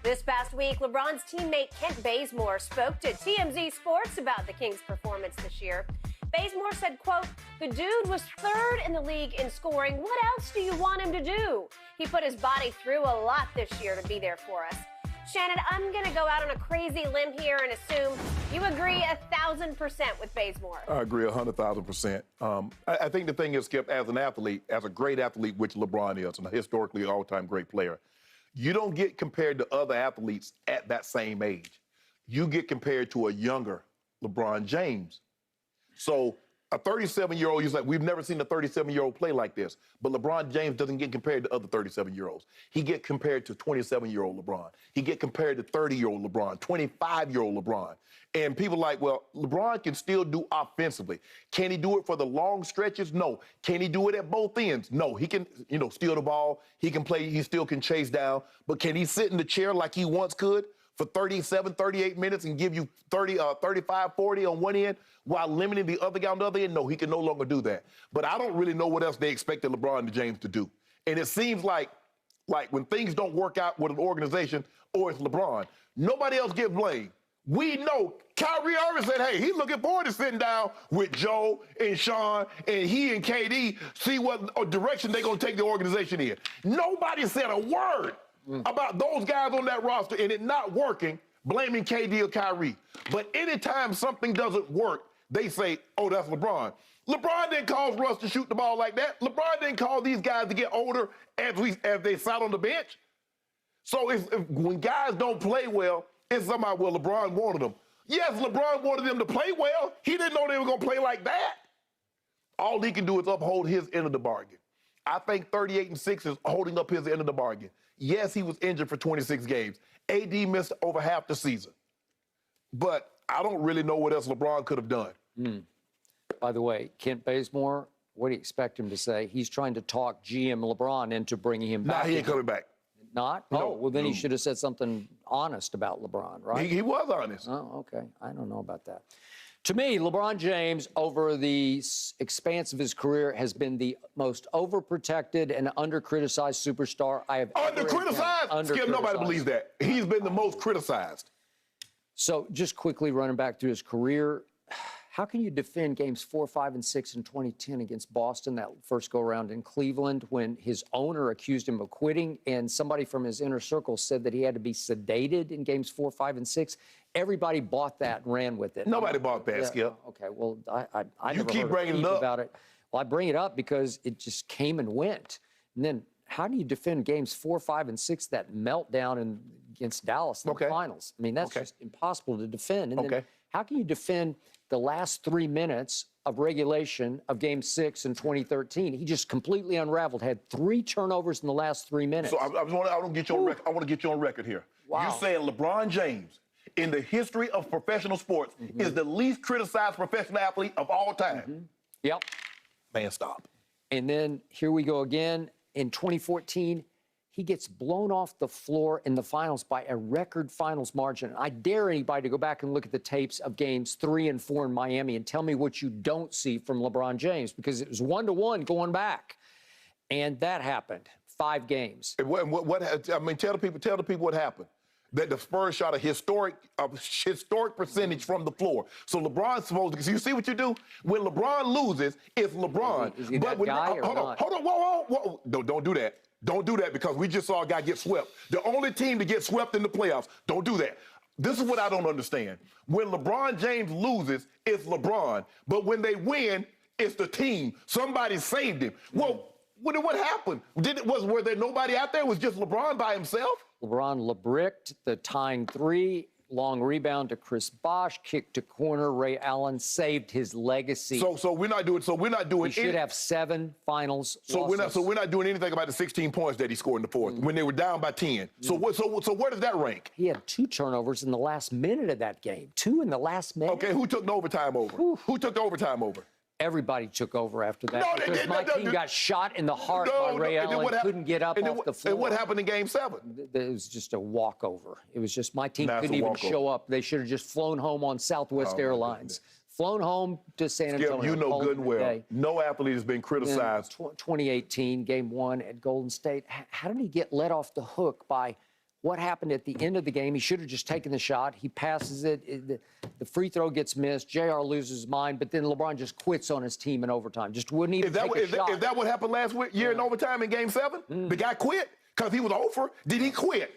This past week, LeBron's teammate Kent Bazemore spoke to TMZ Sports about the Kings' performance this year. Bazemore said, quote, "The dude was third in the league in scoring. What else do you want him to do? He put his body through a lot this year to be there for us." Shannon, I'm going to go out on a crazy limb here and assume you agree 1,000% with Bazemore. I agree 100,000%. I think the thing is, Skip, as an athlete, as a great athlete, which LeBron is, and a historically all-time great player, you don't get compared to other athletes at that same age. You get compared to a younger LeBron James. So a 37-year-old, he's like, we've never seen a 37-year-old play like this. But LeBron James doesn't get compared to other 37-year-olds. He get compared to 27-year-old LeBron. He get compared to 30-year-old LeBron, 25-year-old LeBron. And people are like, well, LeBron can still do offensively. Can he do it for the long stretches? No. Can he do it at both ends? No. He can, steal the ball. He can play. He still can chase down. But can he sit in the chair like he once could for 37, 38 minutes and give you 35, 40 on one end while limiting the other guy on the other end? No, he can no longer do that. But I don't really know what else they expected LeBron James to do. And it seems like when things don't work out with an organization or it's LeBron, nobody else gets blamed. We know Kyrie Irving said, hey, he's looking forward to sitting down with Joe and Sean and he and KD, see what direction they're going to take the organization in. Nobody said a word about those guys on that roster and it not working, blaming KD or Kyrie. But anytime something doesn't work, they say, oh, that's LeBron. LeBron didn't cause Russ to shoot the ball like that. LeBron didn't cause these guys to get older as they sat on the bench. So when guys don't play well, it's somehow, well, LeBron wanted them. Yes, LeBron wanted them to play well. He didn't know they were going to play like that. All he can do is uphold his end of the bargain. I think 38-6 is holding up his end of the bargain. Yes, he was injured for 26 games. AD missed over half the season. But I don't really know what else LeBron could have done. By the way, Kent Bazemore, what do you expect him to say? He's trying to talk GM LeBron into bringing him back. Nah, he ain't coming back. Not? No, oh, well, then he should have said something honest about LeBron, right? He was honest. Oh, okay. I don't know about that. To me, LeBron James, over the expanse of his career, has been the most overprotected and under-criticized superstar I have ever Under-criticized? Skip, nobody believes that. He's been the most criticized. So just quickly running back through his career, how can you defend games 4, 5, and 6 in 2010 against Boston, that first go-around in Cleveland, when his owner accused him of quitting and somebody from his inner circle said that he had to be sedated in games 4, 5, and 6? Everybody bought that and ran with it. Nobody bought that, Skip. Okay, well, I you never keep heard bringing it up about it. Well, I bring it up because it just came and went. And then how do you defend games 4, 5, and 6, that meltdown against Dallas in the finals? I mean, that's just impossible to defend. And then how can you defend the last 3 minutes of regulation of Game 6 in 2013? He just completely unraveled, had 3 turnovers in the last 3 minutes. So I want to get you on record. I want to get you on record here. Wow. You're saying LeBron James, in the history of professional sports, is the least criticized professional athlete of all time. Yep. Man, stop. And then here we go again. In 2014, he gets blown off the floor in the finals by a record finals margin. I dare anybody to go back and look at the tapes of games 3 and 4 in Miami and tell me what you don't see from LeBron James, because it was 1-1 going back. And that happened. 5 games. I mean, tell the people what happened. That the Spurs shot a historic percentage from the floor. So LeBron's supposed to, you see what you do? When LeBron loses, it's LeBron. Is he that guy or not? Hold on, whoa. No, don't do that. Don't do that, because we just saw a guy get swept. The only team to get swept in the playoffs. Don't do that. This is what I don't understand. When LeBron James loses, it's LeBron. But when they win, it's the team. Somebody saved him. Well, what happened? Were there nobody out there? It was just LeBron by himself? LeBron LeBricked the tying 3. Long rebound to Chris Bosh, kick to corner. Ray Allen saved his legacy. So we're not doing. He should have 7 finals. We're not doing anything about the 16 points that he scored in the fourth when they were down by 10. So where does that rank? He had 2 turnovers in the last minute of that game. 2 in the last minute. Okay, who took the overtime over? Who took the overtime over? Everybody took over after that, because my team got shot in the heart by Ray Allen, couldn't get up off the floor. And what happened in Game 7? It was just a walkover. It was just my team couldn't even show up. They should have just flown home on Southwest Airlines. Flown home to San Antonio. You know good and well, no athlete has been criticized. 2018, Game 1 at Golden State. How did he get let off the hook by what happened at the end of the game. He should have just taken the shot. He passes it. The free throw gets missed. JR loses his mind, but then LeBron just quits on his team in overtime. Just wouldn't even take a shot. Is that what happened last year in overtime in Game 7? The guy quit because he was over. Did he quit?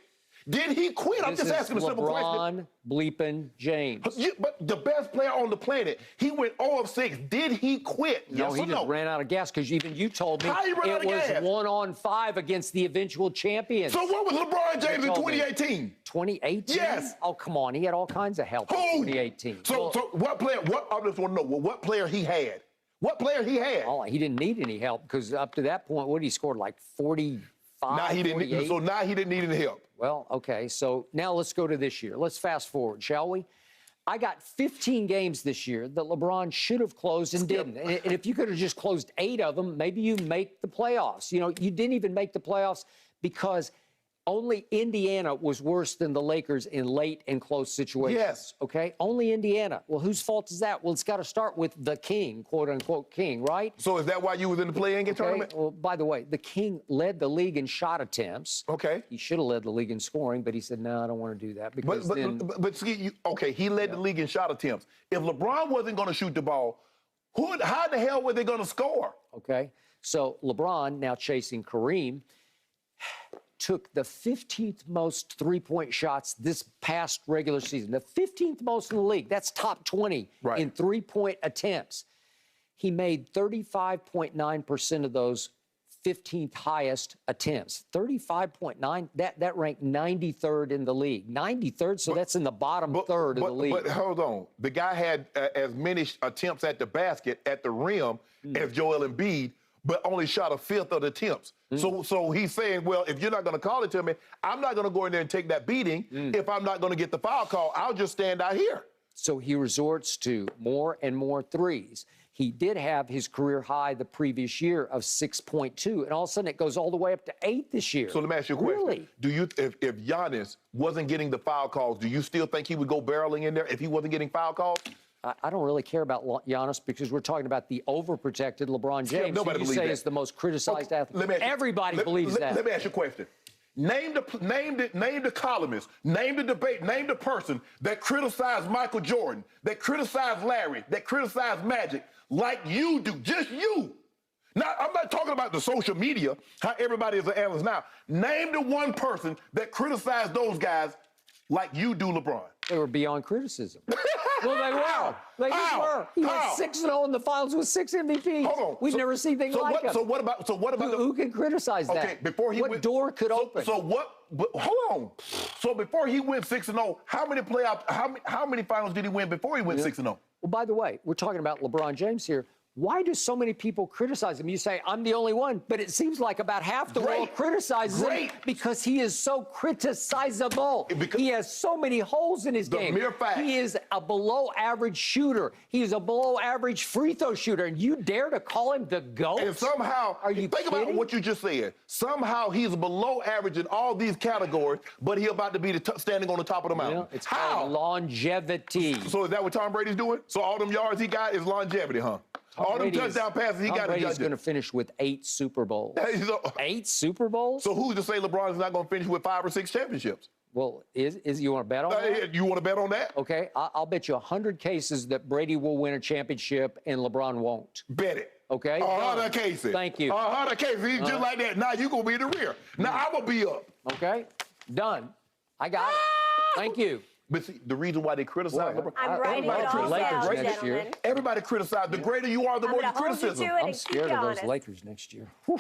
Did he quit? I'm just asking a simple question. LeBron bleeping James. But the best player on the planet, he went 0 of 6. Did he quit? No, yes he or just no? ran out of gas because even you told me How he ran out it of was gas? 1-on-5 against the eventual champions. So what was LeBron James in 2018? 2018? Yes. Oh, come on. He had all kinds of help in 2018. So what player, I just want to know what player he had. What player he had? Oh, he didn't need any help because up to that point, what he scored like 45, Now he didn't. 48? So now he didn't need any help. Well, okay, so now let's go to this year. Let's fast forward, shall we? I got 15 games this year that LeBron should have closed and didn't. And if you could have just closed 8 of them, maybe you make the playoffs. You know, you didn't even make the playoffs because only Indiana was worse than the Lakers in late and close situations. Yes. Okay? Only Indiana. Well, whose fault is that? Well, it's got to start with the king, quote unquote king, right? So is that why you was in the play-in tournament? Well, by the way, the king led the league in shot attempts. Okay. He should have led the league in scoring, but he said, no, I don't want to do that because But see, he led the league in shot attempts. If LeBron wasn't going to shoot the ball, how the hell were they going to score? Okay. So LeBron, now chasing Kareem, took the 15th most three-point shots this past regular season, the 15th most in the league. That's top 20 in three-point attempts. He made 35.9% of those 15th highest attempts. 35.9, that ranked 93rd in the league. 93rd, so that's in the bottom third of the league. But hold on. The guy had as many attempts at the basket, at the rim, as Joel Embiid, but only shot a fifth of the attempts. So he's saying, well, if you're not going to call it to me, I'm not going to go in there and take that beating. If I'm not going to get the foul call, I'll just stand out here. So he resorts to more and more threes. He did have his career high the previous year of 6.2, and all of a sudden it goes all the way up to 8 this year. So let me ask you a question. Really? Do you, if Giannis wasn't getting the foul calls, do you still think he would go barreling in there if he wasn't getting foul calls? I don't really care about Giannis because we're talking about the overprotected LeBron James, who you say is the most criticized athlete. Everybody believes that. Let me ask you a question. Name the columnist, name the debate, name the person that criticized Michael Jordan, that criticized Larry, that criticized Magic like you do, just you. Now, I'm not talking about the social media, how everybody is an analyst now. Name the one person that criticized those guys like you do LeBron. They were beyond criticism. Well, they were. They just were. He went 6-0 in the finals with 6 MVPs. Hold on. We've never seen anything like it. So what about who can criticize that? Okay, before he what door could open? But hold on. So before he went 6-0, how many playoff? How many finals did he win before he went 6-0? Well, by the way, we're talking about LeBron James here. Why do so many people criticize him? You say, I'm the only one, but it seems like about half the world criticizes him because he is so criticizable. He has so many holes in his game. Mere fact. He is a below-average shooter. He is a below-average free-throw shooter, and you dare to call him the GOAT? And somehow, think about what you just said. Somehow he's below average in all these categories, but he's about to be standing on the top of the mountain. It's called longevity. So is that what Tom Brady's doing? So all them yards he got is longevity, huh? All them touchdown passes he got. Tom Brady's going to finish with 8 Super Bowls. 8 Super Bowls? So who's to say LeBron is not going to finish with 5 or 6 championships? Well, you want to bet on that? You want to bet on that? Okay, I'll bet you 100 cases that Brady will win a championship and LeBron won't. Bet it. Okay? 100 cases. Thank you. 100 cases. Just like that. Now you're going to be in the rear. Now I'm going to be up. Okay? Done. I got it. Thank you. But see, the reason why they criticize LeBron, I'm writing it all down, gentlemen. everybody criticizes. The greater you are, the more you criticism. I'm scared of those Lakers next year. Whew.